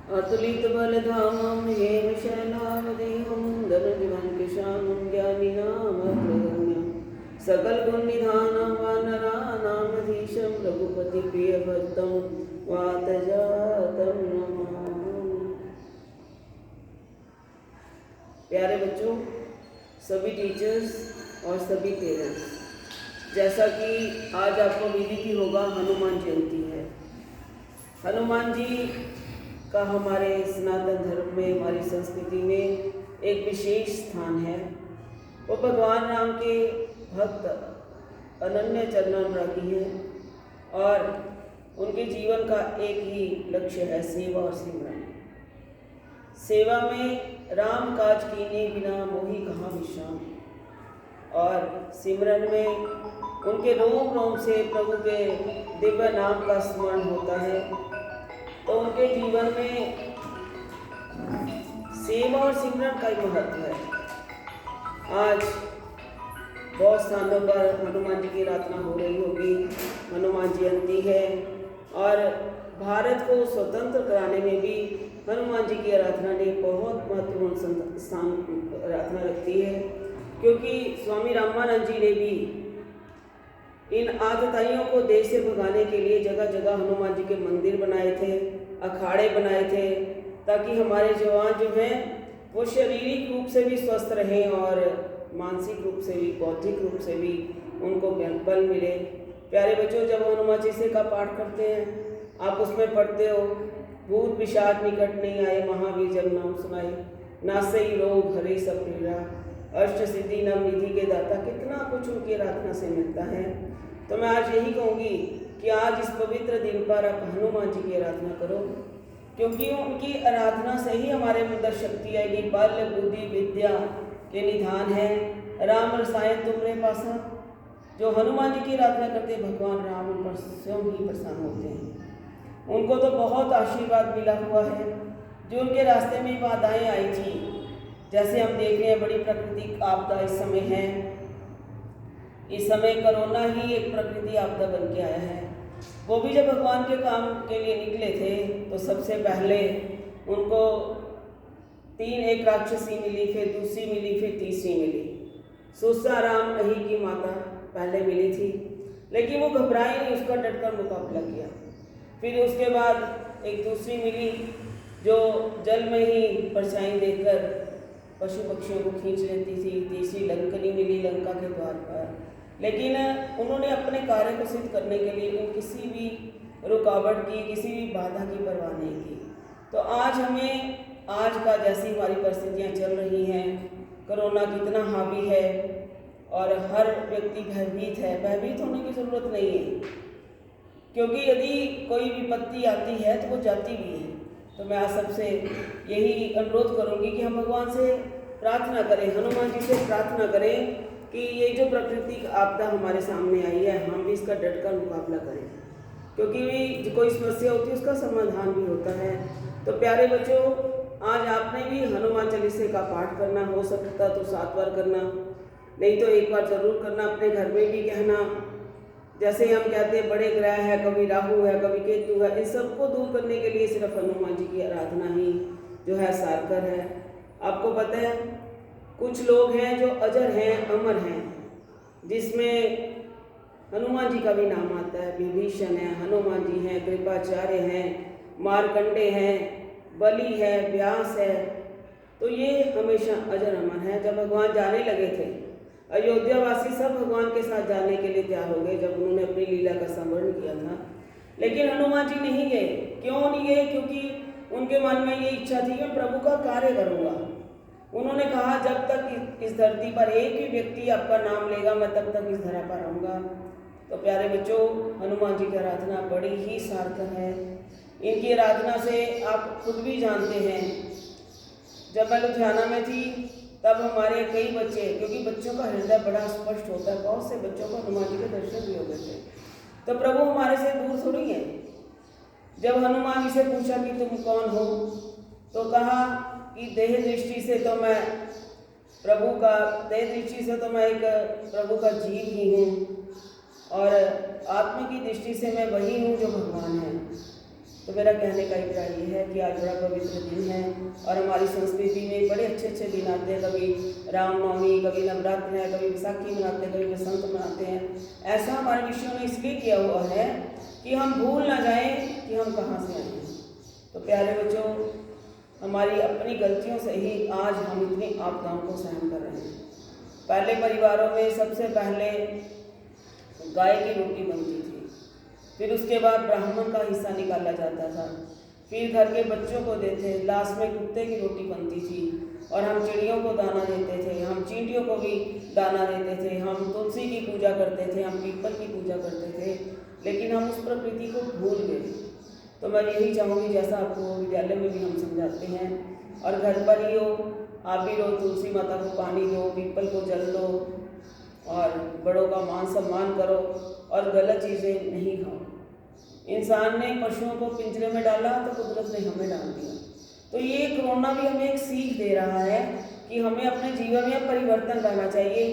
अतुलितबलधामं हेम शैलावदेहं धनुर्धरं ज्ञानिनामग्रगण्यं सकलगुणनिधानं वानराणामधीशं रघुपतिप्रियभक्तं वातजातं नमामि। प्यारे बच्चों, सभी टीचर्स और सभी पेरेंट्स, जैसा कि आज आपको विदित ही होगा, हनुमान जयंती है। हनुमान जी का हमारे सनातन धर्म में, हमारी संस्कृति में एक विशेष स्थान है। वो भगवान राम के भक्त अनन्य चरणानुरागी हैं और उनके जीवन का एक ही लक्ष्य है, सेवा और सिमरन। सेवा में राम काज कीने बिना मोहि कहाँ विश्राम, और सिमरन में उनके रोम रोम से प्रभु के दिव्य नाम का स्मरण होता है। तो उनके जीवन में सेवा और सिमरन का ही महत्व है। आज बहुत स्थानों पर हनुमान जी की आराधना हो रही होगी, हनुमान जयंती है, और भारत को स्वतंत्र कराने में भी हनुमान जी की आराधना ने बहुत महत्वपूर्ण स्थान आराधना रखती है, क्योंकि स्वामी रामानंद जी ने भी इन आतताइयों को देश से भगाने के लिए जगह जगह हनुमान जी के मंदिर बनाए थे, अखाड़े बनाए थे, ताकि हमारे जवान जो हैं वो शारीरिक रूप से भी स्वस्थ रहें और मानसिक रूप से भी, बौद्धिक रूप से भी उनको बल मिले। प्यारे बच्चों, जब हनुमान चालीसा का पाठ करते हैं, आप उसमें पढ़ते हो, भूत पिशाच निकट नहीं आए, महावीर जब नाम सुनाए, नासई रोग हरे सब पीड़ा, अष्ट सिद्धि नव निधि के दाता। कितना कुछ उनकी आराधना से मिलता है। तो मैं आज यही कहूँगी कि आज इस पवित्र दिन पर आप हनुमान जी की आराधना करो, क्योंकि उनकी आराधना से ही हमारे अंदर शक्ति आएगी। बल बुद्धि विद्या के निधान है, राम रसायन तुमरे पासा। जो हनुमान जी की आराधना करते भगवान राम उन पर स्वयं ही प्रसन्न होते हैं। उनको तो बहुत आशीर्वाद मिला हुआ है। जो उनके रास्ते में बाधाएं आई थी, जैसे हम देख रहे हैं बड़ी प्राकृतिक आपदा इस समय है, इस समय कोरोना ही एक प्रकृति आपदा बन के आया है। वो भी जब भगवान के काम के लिए निकले थे तो सबसे पहले उनको एक राक्षसी मिली, फिर दूसरी मिली, फिर तीसरी मिली। सुसा राम अही की माता पहले मिली थी, लेकिन वो घबराई नहीं, उसका डटकर मुकाबला किया। फिर उसके बाद एक दूसरी मिली जो जल में ही परछाई देकर पशु पक्षियों को खींच लेती थी। तीसरी लंकनी मिली लंका के द्वार पर, लेकिन उन्होंने अपने कार्य को सिद्ध करने के लिए किसी भी रुकावट की, किसी भी बाधा की परवाह नहीं की। तो आज हमें, आज का जैसी हमारी परिस्थितियाँ चल रही हैं, कोरोना कितना हावी है और हर व्यक्ति भयभीत है। भयभीत होने की ज़रूरत नहीं है, क्योंकि यदि कोई विपत्ति आती है तो वो जाती भी है। तो मैं आज सबसे यही अनुरोध करूंगी कि हम भगवान से प्रार्थना करें, हनुमान जी से प्रार्थना करें कि ये जो प्राकृतिक आपदा हमारे सामने आई है, हम भी इसका डटकर मुकाबला करें, क्योंकि भी कोई समस्या होती है उसका समाधान भी होता है। तो प्यारे बच्चों, आज आपने भी हनुमान चालीसा का पाठ करना, हो सकता तो 7 बार करना, नहीं तो 1 बार ज़रूर करना। अपने घर में भी कहना, जैसे हम कहते हैं बड़े ग्रह है, कभी राहु है, कभी केतु है, इन सबको दूर करने के लिए सिर्फ हनुमान जी की आराधना ही जो है सारकर है। आपको पता है कुछ लोग हैं जो अजर हैं, अमर हैं, जिसमें हनुमान जी का भी नाम आता है। विभीषण है, हनुमान जी हैं, कृपाचार्य हैं, मार्कंडे हैं, बलि है, व्यास है। तो ये हमेशा अजर अमर हैं। जब भगवान जाने लगे थे, अयोध्यावासी सब भगवान के साथ जाने के लिए तैयार हो गए जब उन्होंने अपनी लीला का स्मरण किया था, लेकिन हनुमान जी नहीं गए। क्यों नहीं गए? क्योंकि उनके मन में ये इच्छा थी कि मैं प्रभु का कार्य करूँगा। उन्होंने कहा, जब तक इस धरती पर एक भी व्यक्ति आपका नाम लेगा, मैं तब तक इस धरा पर रहूँगा। तो प्यारे बच्चों, हनुमान जी की आराधना बड़ी ही सार्थक है। इनकी आराधना से आप खुद भी जानते हैं, जब मैं लुधियाना में थी तब हमारे कई बच्चे, क्योंकि बच्चों का हृदय बड़ा स्पष्ट होता है, बहुत से बच्चों को हनुमान जी के दर्शन भी हो गए थे। तो प्रभु हमारे से दूर थोड़ी है। जब हनुमान जी से पूछा कि तुम कौन हो, तो कहा कि देह दृष्टि से तो मैं प्रभु का, देह दृष्टि से तो मैं एक प्रभु का जीव ही हूँ, और आत्मा की दृष्टि से मैं वही हूँ जो भगवान है। तो मेरा कहने का अभिप्राय ये है कि आज बड़ा पवित्र दिन है और हमारी संस्कृति में बड़े अच्छे अच्छे दिन आते हैं। कभी रामनवमी, कभी नवरात्र है, कभी विसाखी मनाते हैं, कभी बसंत मनाते हैं। ऐसा हमारे ऋषियों ने इसलिए किया हुआ है कि हम भूल ना जाएं कि हम कहाँ से आए हैं। तो प्यारे बच्चों, हमारी अपनी गलतियों से ही आज हम इतनी आपदाओं को सहन कर रहे हैं। पहले परिवारों में सबसे पहले गाय की रोटी बनती थी, फिर उसके बाद ब्राह्मण का हिस्सा निकाला जाता था, फिर घर के बच्चों को देते, लास्ट में कुत्ते की रोटी बनती थी और हम चिड़ियों को दाना देते थे, हम चींटियों को भी दाना देते थे, हम तुलसी की पूजा करते थे, हम पीपल की पूजा करते थे, लेकिन हम उस प्रकृति को भूल गए। तो मैं यही चाहूँगी, जैसा आपको विद्यालय में भी हम समझाते हैं और घर पर ही हो, आप भी रो, तुलसी माता को पानी दो, पीपल को जल दो और बड़ों का मान सम्मान करो और गलत चीज़ें नहीं खाओ। इंसान ने पशुओं को पिंजरे में डाला तो कुदरत ने हमें डाल दिया। तो ये कोरोना भी हमें एक सीख दे रहा है कि हमें अपने जीवन में परिवर्तन लाना चाहिए।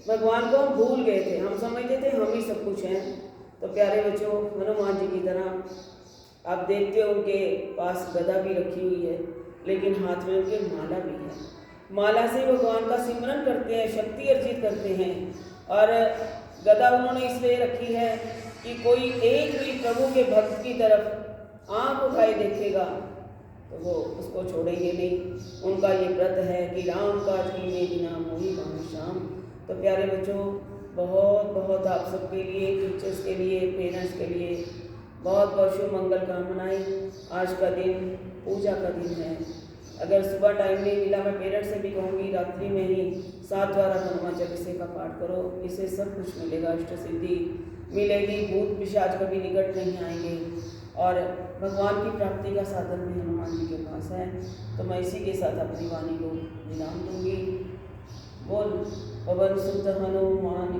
भगवान को हम भूल गए थे, हम समझते थे हम ही सब कुछ हैं। तो प्यारे बच्चों, हनुमान जी की तरह आप देखते हो उनके पास गदा भी रखी हुई है, लेकिन हाथ में उनके माला भी है। माला से भगवान का सिमरन करते हैं, शक्ति अर्जित करते हैं। और गदा उन्होंने इसलिए रखी है कि कोई एक भी प्रभु के भक्त की तरफ आँख उठाए देखेगा तो वो उसको छोड़ेंगे नहीं। उनका ये व्रत है कि राम काज कीने बिना मोहि गाँव श्याम। तो प्यारे बच्चों, बहुत बहुत आप सबके लिए, टीचर्स के लिए, पेरेंट्स के लिए बहुत बहुत शुभ मंगल कामनाएं। आज का दिन पूजा का दिन है। अगर सुबह टाइम नहीं मिला, मैं पेरेंट्स से भी कहूँगी रात्रि में ही 7 बार हनुमान चालीसा का पाठ करो, इससे सब कुछ मिलेगा, अष्ट सिद्धि मिलेगी, भूत पिशाच कभी निकट नहीं आएंगे और भगवान की प्राप्ति का साधन भी हनुमान जी के पास है। तो मैं इसी के साथ अपनी वाणी को विराम दूंगी। बोल पवन सुत हनुमान